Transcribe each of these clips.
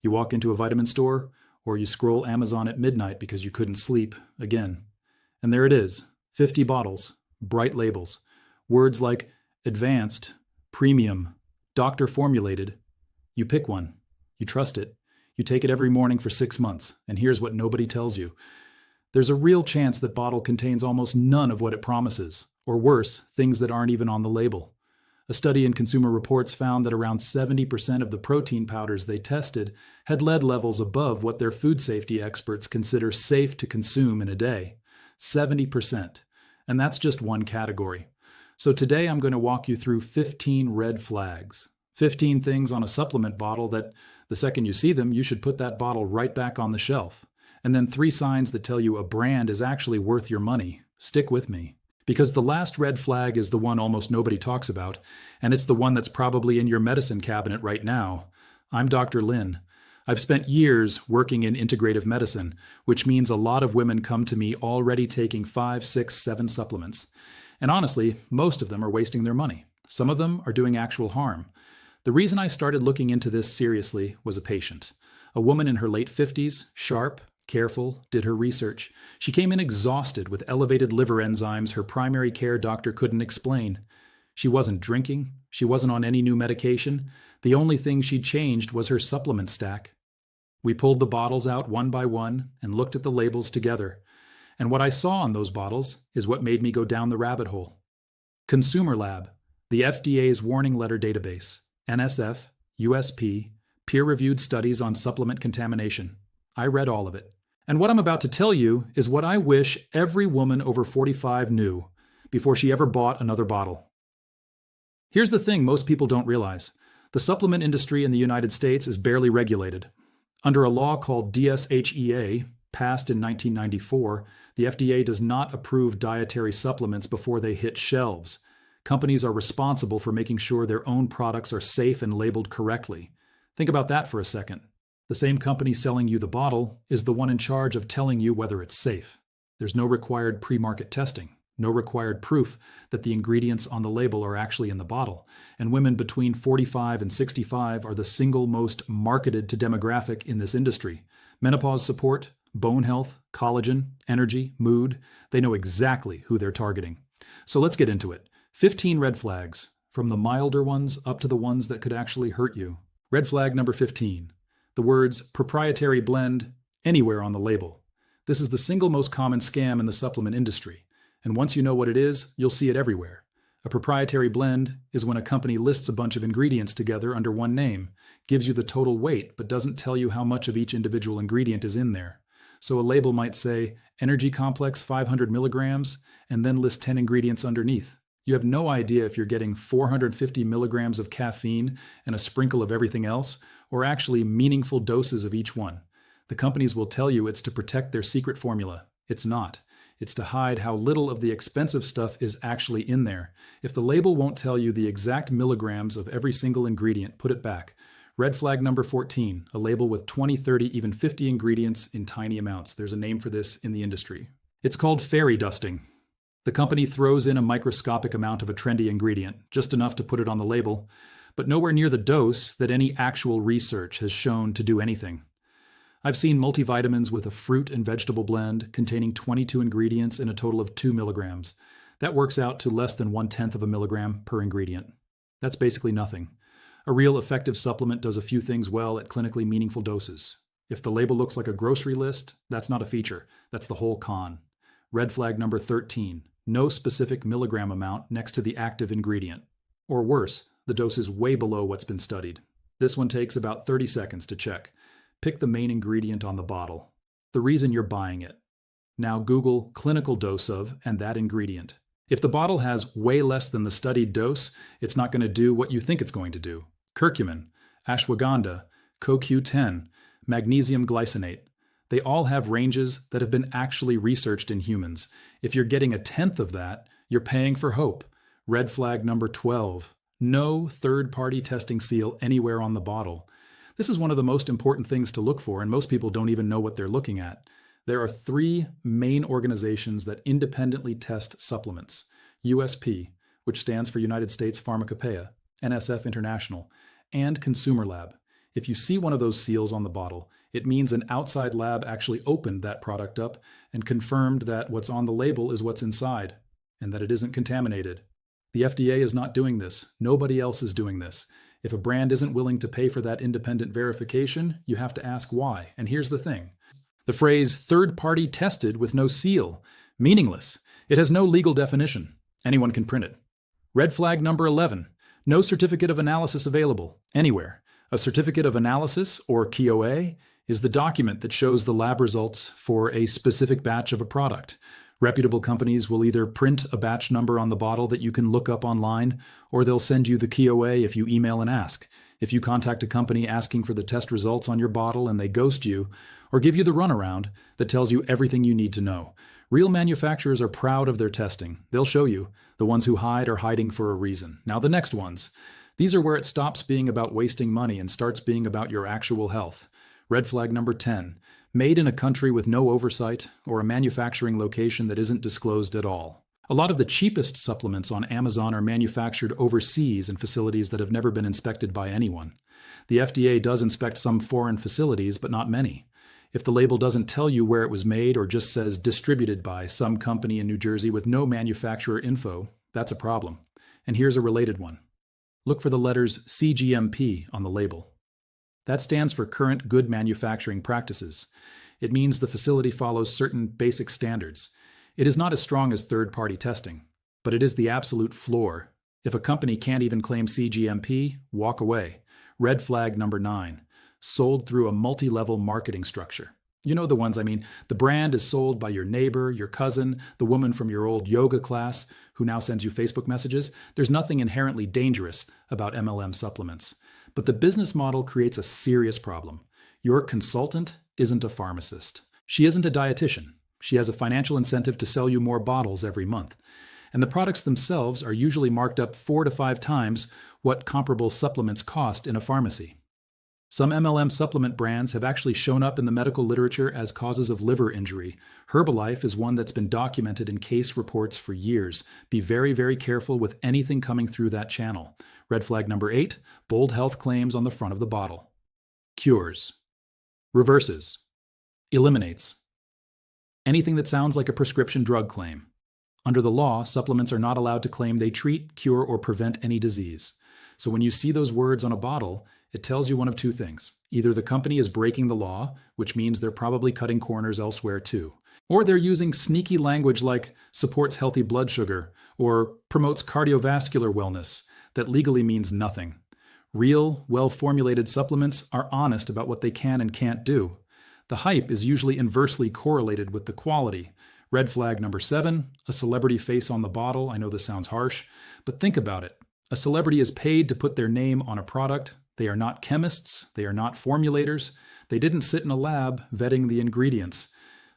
You walk into a vitamin store, or you scroll Amazon at midnight because you couldn't sleep again. And there it is, 50 bottles, bright labels, words like advanced, premium, doctor formulated. You pick one, you trust it, you take it every morning for 6 months, and here's what nobody tells you. There's a real chance that bottle contains almost none of what it promises, or worse, things that aren't even on the label. A study in Consumer Reports found that around 70% of the protein powders they tested had lead levels above what their food safety experts consider safe to consume in a day. 70%. And that's just one category. So today I'm going to walk you through 15 red flags. 15 things on a supplement bottle that the second you see them, you should put that bottle right back on the shelf. And then 3 signs that tell you a brand is actually worth your money. Stick with me. Because the last red flag is the one almost nobody talks about, and it's the one that's probably in your medicine cabinet right now. I'm Dr. Lin. I've spent years working in integrative medicine, which means a lot of women come to me already taking 5, 6, 7 supplements. And honestly, most of them are wasting their money. Some of them are doing actual harm. The reason I started looking into this seriously was a patient. A woman in her late 50s, sharp, careful, did her research. She came in exhausted with elevated liver enzymes her primary care doctor couldn't explain. She wasn't drinking. She wasn't on any new medication. The only thing she'd changed was her supplement stack. We pulled the bottles out one by one and looked at the labels together. And what I saw on those bottles is what made me go down the rabbit hole. Consumer Lab, the FDA's warning letter database, NSF, USP, peer-reviewed studies on supplement contamination. I read all of it. And what I'm about to tell you is what I wish every woman over 45 knew before she ever bought another bottle. Here's the thing most people don't realize. The supplement industry in the United States is barely regulated. Under a law called DSHEA, passed in 1994, the FDA does not approve dietary supplements before they hit shelves. Companies are responsible for making sure their own products are safe and labeled correctly. Think about that for a second. The same company selling you the bottle is the one in charge of telling you whether it's safe. There's no required pre-market testing, no required proof that the ingredients on the label are actually in the bottle, and women between 45 and 65 are the single most marketed to demographic in this industry. Menopause support, bone health, collagen, energy, mood, they know exactly who they're targeting. So let's get into it. 15 red flags, from the milder ones up to the ones that could actually hurt you. Red flag number 15. The words proprietary blend anywhere on the label. This is the single most common scam in the supplement industry, and once you know what it is, you'll see it everywhere. A proprietary blend is when a company lists a bunch of ingredients together under one name, gives you the total weight, but doesn't tell you how much of each individual ingredient is in there. So a label might say, energy complex 500 milligrams, and then list 10 ingredients underneath. You have no idea if you're getting 450 milligrams of caffeine and a sprinkle of everything else, or actually meaningful doses of each one. The companies will tell you it's to protect their secret formula. It's not. It's to hide how little of the expensive stuff is actually in there. If the label won't tell you the exact milligrams of every single ingredient, put it back. Red flag number 14, a label with 20, 30, even 50 ingredients in tiny amounts. There's a name for this in the industry. It's called fairy dusting. The company throws in a microscopic amount of a trendy ingredient, just enough to put it on the label, but nowhere near the dose that any actual research has shown to do anything. I've seen multivitamins with a fruit and vegetable blend containing 22 ingredients in a total of 2 milligrams. That works out to less than 1/10 of a milligram per ingredient. That's basically nothing. A real effective supplement does a few things well at clinically meaningful doses. If the label looks like a grocery list, that's not a feature. That's the whole con. Red flag number 13, no specific milligram amount next to the active ingredient. Or worse, the dose is way below what's been studied. This one takes about 30 seconds to check. Pick the main ingredient on the bottle. The reason you're buying it. Now Google clinical dose of and that ingredient. If the bottle has way less than the studied dose, it's not going to do what you think it's going to do. Curcumin, ashwagandha, CoQ10, magnesium glycinate. They all have ranges that have been actually researched in humans. If you're getting 1/10 of that, you're paying for hope. Red flag number 12. No third-party testing seal anywhere on the bottle. This is one of the most important things to look for, and most people don't even know what they're looking at. There are 3 main organizations that independently test supplements. USP, which stands for United States Pharmacopeia, NSF International, and Consumer Lab. If you see one of those seals on the bottle, it means an outside lab actually opened that product up and confirmed that what's on the label is what's inside, and that it isn't contaminated. The FDA is not doing this. Nobody else is doing this. If a brand isn't willing to pay for that independent verification, you have to ask why. And here's the thing. The phrase third-party tested with no seal, meaningless. It has no legal definition. Anyone can print it. Red flag number 11. No certificate of analysis available, anywhere. A certificate of analysis, or KOA, is the document that shows the lab results for a specific batch of a product. Reputable companies will either print a batch number on the bottle that you can look up online, or they'll send you the KOA if you email and ask. If you contact a company asking for the test results on your bottle and they ghost you, or give you the runaround that tells you everything you need to know. Real manufacturers are proud of their testing. They'll show you. The ones who hide are hiding for a reason. Now the next ones. These are where it stops being about wasting money and starts being about your actual health. Red flag number 10. Made in a country with no oversight or a manufacturing location that isn't disclosed at all. A lot of the cheapest supplements on Amazon are manufactured overseas in facilities that have never been inspected by anyone. The FDA does inspect some foreign facilities, but not many. If the label doesn't tell you where it was made or just says distributed by some company in New Jersey with no manufacturer info, that's a problem. And here's a related one. Look for the letters CGMP on the label. That stands for Current Good Manufacturing Practices. It means the facility follows certain basic standards. It is not as strong as third-party testing, but it is the absolute floor. If a company can't even claim CGMP, walk away. Red flag number 9. Sold through a multi-level marketing structure. You know the ones I mean. The brand is sold by your neighbor, your cousin, the woman from your old yoga class who now sends you Facebook messages. There's nothing inherently dangerous about MLM supplements. But the business model creates a serious problem. Your consultant isn't a pharmacist. She isn't a dietitian. She has a financial incentive to sell you more bottles every month. And the products themselves are usually marked up 4 to 5 times what comparable supplements cost in a pharmacy. Some MLM supplement brands have actually shown up in the medical literature as causes of liver injury. Herbalife is one that's been documented in case reports for years. Be very, very careful with anything coming through that channel. Red flag number 8, bold health claims on the front of the bottle. Cures. Reverses. Eliminates. Anything that sounds like a prescription drug claim. Under the law, supplements are not allowed to claim they treat, cure, or prevent any disease. So when you see those words on a bottle, it tells you one of 2 things. Either the company is breaking the law, which means they're probably cutting corners elsewhere too, or they're using sneaky language like supports healthy blood sugar or promotes cardiovascular wellness that legally means nothing. Real, well-formulated supplements are honest about what they can and can't do. The hype is usually inversely correlated with the quality. Red flag number 7, a celebrity face on the bottle. I know this sounds harsh, but think about it. A celebrity is paid to put their name on a product. They are not chemists. They are not formulators. They didn't sit in a lab vetting the ingredients.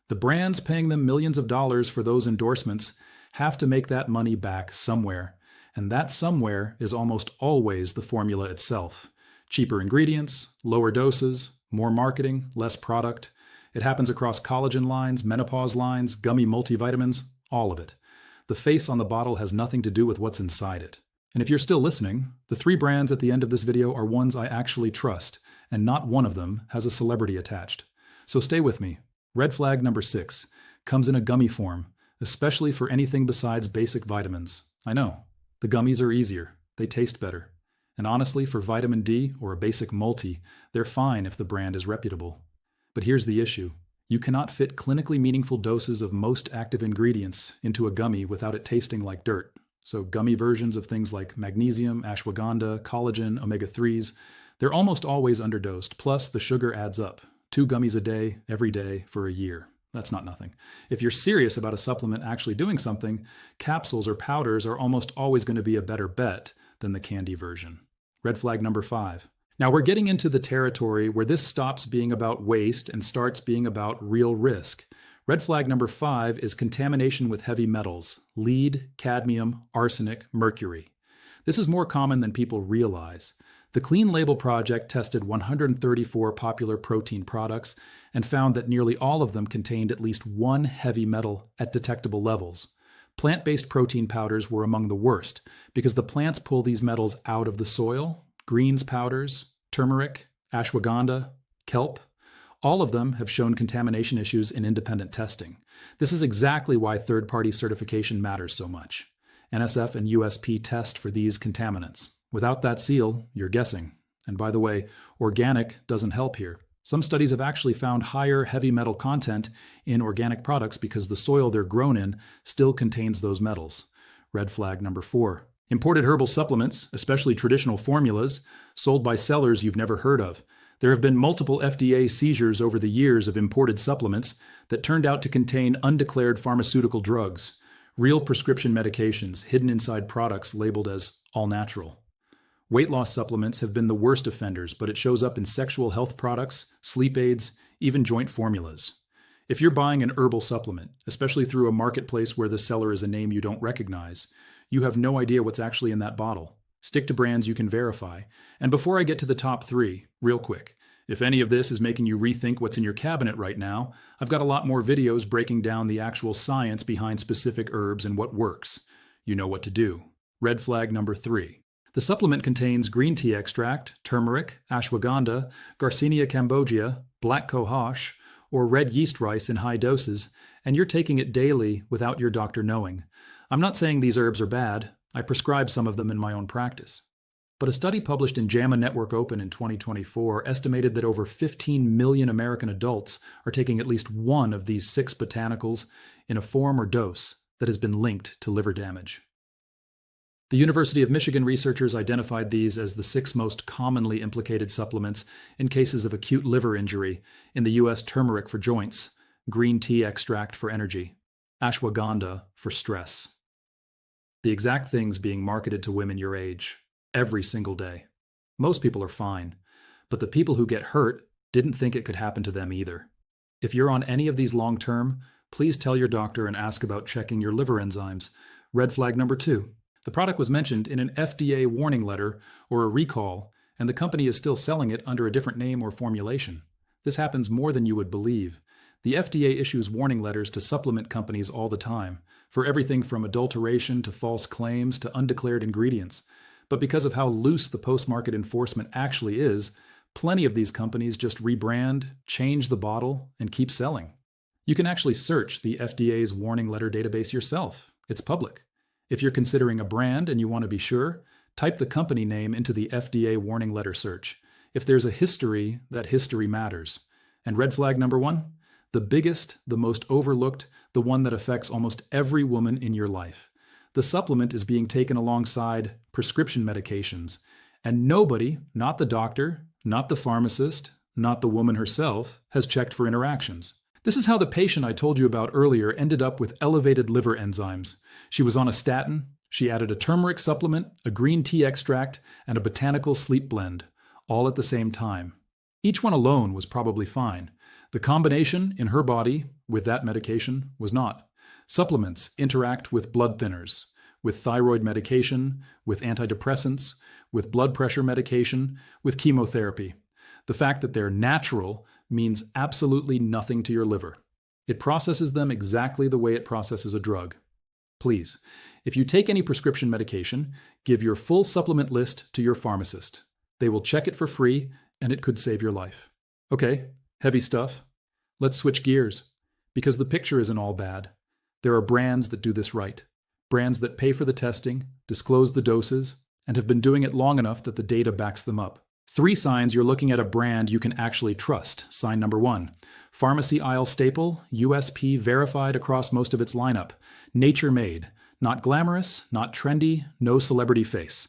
The brands paying them millions of dollars for those endorsements have to make that money back somewhere. And that somewhere is almost always the formula itself. Cheaper ingredients, lower doses, more marketing, less product. It happens across collagen lines, menopause lines, gummy multivitamins, all of it. The face on the bottle has nothing to do with what's inside it. And if you're still listening, the 3 brands at the end of this video are ones I actually trust, and not one of them has a celebrity attached. So stay with me. Red flag number 6 comes in a gummy form, especially for anything besides basic vitamins. I know, the gummies are easier, they taste better. And honestly, for vitamin D or a basic multi, they're fine if the brand is reputable. But here's the issue. You cannot fit clinically meaningful doses of most active ingredients into a gummy without it tasting like dirt. So gummy versions of things like magnesium, ashwagandha, collagen, omega-3s, they're almost always underdosed, plus the sugar adds up. 2 gummies a day, every day, for a year. That's not nothing. If you're serious about a supplement actually doing something, capsules or powders are almost always going to be a better bet than the candy version. Red flag number 5. Now we're getting into the territory where this stops being about waste and starts being about real risk. Red flag number 5 is contamination with heavy metals, lead, cadmium, arsenic, mercury. This is more common than people realize. The Clean Label Project tested 134 popular protein products and found that nearly all of them contained at least 1 heavy metal at detectable levels. Plant-based protein powders were among the worst because the plants pull these metals out of the soil. Greens powders, turmeric, ashwagandha, kelp, all of them have shown contamination issues in independent testing. This is exactly why third-party certification matters so much. NSF and USP test for these contaminants. Without that seal, you're guessing. And by the way, organic doesn't help here. Some studies have actually found higher heavy metal content in organic products because the soil they're grown in still contains those metals. Red flag number 4. Imported herbal supplements, especially traditional formulas, sold by sellers you've never heard of. There have been multiple FDA seizures over the years of imported supplements that turned out to contain undeclared pharmaceutical drugs, real prescription medications hidden inside products labeled as all natural. Weight loss supplements have been the worst offenders, but it shows up in sexual health products, sleep aids, even joint formulas. If you're buying an herbal supplement, especially through a marketplace where the seller is a name you don't recognize, you have no idea what's actually in that bottle. Stick to brands you can verify. And before I get to the top 3, real quick, if any of this is making you rethink what's in your cabinet right now, I've got a lot more videos breaking down the actual science behind specific herbs and what works. You know what to do. Red flag number 3. The supplement contains green tea extract, turmeric, ashwagandha, Garcinia cambogia, black cohosh, or red yeast rice in high doses, and you're taking it daily without your doctor knowing. I'm not saying these herbs are bad. I prescribe some of them in my own practice. But a study published in JAMA Network Open in 2024 estimated that over 15 million American adults are taking at least one of these 6 botanicals in a form or dose that has been linked to liver damage. The University of Michigan researchers identified these as the 6 most commonly implicated supplements in cases of acute liver injury in the U.S. turmeric for joints, green tea extract for energy, ashwagandha for stress. The exact things being marketed to women your age, every single day. Most people are fine, but the people who get hurt didn't think it could happen to them either. If you're on any of these long-term, please tell your doctor and ask about checking your liver enzymes. Red flag number 2. The product was mentioned in an FDA warning letter or a recall, and the company is still selling it under a different name or formulation. This happens more than you would believe. The FDA issues warning letters to supplement companies all the time, for everything from adulteration to false claims to undeclared ingredients. But because of how loose the post-market enforcement actually is, plenty of these companies just rebrand, change the bottle, and keep selling. You can actually search the FDA's warning letter database yourself. It's public. If you're considering a brand and you want to be sure, type the company name into the FDA warning letter search. If there's a history, that history matters. And red flag number 1, the biggest, the most overlooked, the one that affects almost every woman in your life. The supplement is being taken alongside prescription medications, and nobody, not the doctor, not the pharmacist, not the woman herself, has checked for interactions. This is how the patient I told you about earlier ended up with elevated liver enzymes. She was on a statin, she added a turmeric supplement, a green tea extract, and a botanical sleep blend, all at the same time. Each one alone was probably fine. The combination in her body with that medication was not. Supplements interact with blood thinners, with thyroid medication, with antidepressants, with blood pressure medication, with chemotherapy. The fact that they're natural means absolutely nothing to your liver. It processes them exactly the way it processes a drug. Please, if you take any prescription medication, give your full supplement list to your pharmacist. They will check it for free, and it could save your life. Okay, heavy stuff. Let's switch gears, because the picture isn't all bad. There are brands that do this right. Brands that pay for the testing, disclose the doses, and have been doing it long enough that the data backs them up. 3 signs you're looking at a brand you can actually trust. Sign number 1. Pharmacy aisle staple, USP verified across most of its lineup. Nature made. Not glamorous, not trendy, no celebrity face.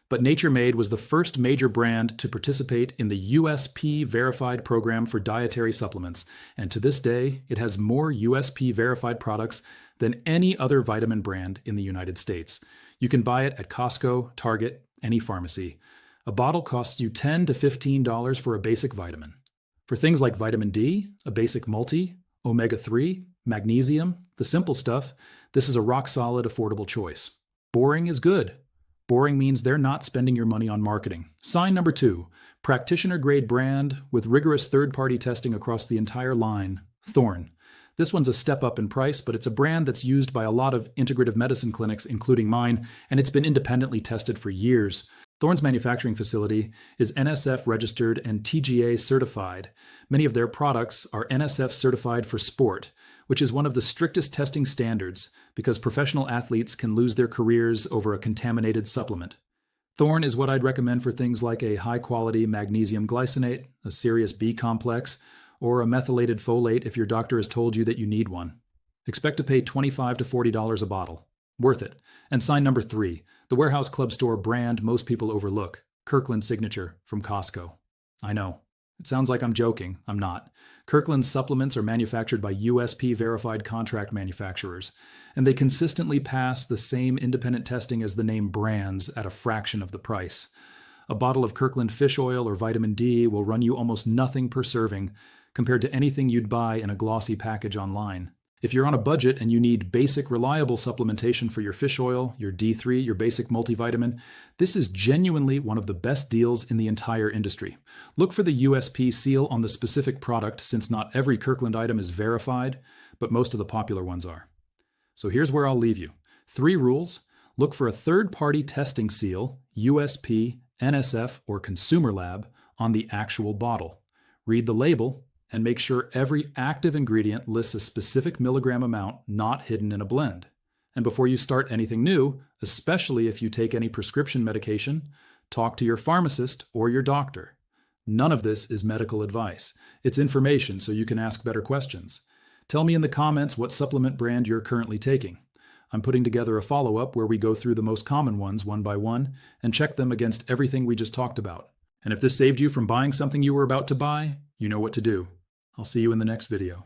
But Nature Made was the first major brand to participate in the USP verified program for dietary supplements, and to this day, it has more USP verified products than any other vitamin brand in the United States. You can buy it at Costco, Target, any pharmacy. A bottle costs you $10 to $15 for a basic vitamin. For things like vitamin D, a basic multi, omega-3, magnesium, the simple stuff, this is a rock-solid, affordable choice. Boring is good. Boring means they're not spending your money on marketing. Sign number 2, practitioner-grade brand with rigorous third-party testing across the entire line, Thorne. This one's a step up in price, but it's a brand that's used by a lot of integrative medicine clinics, including mine, and it's been independently tested for years. Thorne's manufacturing facility is NSF registered and TGA certified. Many of their products are NSF certified for sport, which is one of the strictest testing standards because professional athletes can lose their careers over a contaminated supplement. Thorne is what I'd recommend for things like a high-quality magnesium glycinate, a serious B complex, or a methylated folate if your doctor has told you that you need one. Expect to pay $25 to $40 a bottle. Worth it. And sign number 3, the warehouse club store brand most people overlook, Kirkland Signature from Costco. I know. It sounds like I'm joking. I'm not. Kirkland's supplements are manufactured by USP-verified contract manufacturers, and they consistently pass the same independent testing as the name brands at a fraction of the price. A bottle of Kirkland fish oil or vitamin D will run you almost nothing per serving compared to anything you'd buy in a glossy package online. If you're on a budget and you need basic, reliable supplementation for your fish oil, your D3, your basic multivitamin, this is genuinely one of the best deals in the entire industry. Look for the USP seal on the specific product since not every Kirkland item is verified, but most of the popular ones are. So here's where I'll leave you. 3 rules. Look for a third-party testing seal, USP, NSF, or Consumer Lab, on the actual bottle. Read the label and make sure every active ingredient lists a specific milligram amount not hidden in a blend. And before you start anything new, especially if you take any prescription medication, talk to your pharmacist or your doctor. None of this is medical advice. It's information so you can ask better questions. Tell me in the comments what supplement brand you're currently taking. I'm putting together a follow-up where we go through the most common ones one by one and check them against everything we just talked about. And if this saved you from buying something you were about to buy, you know what to do. I'll see you in the next video.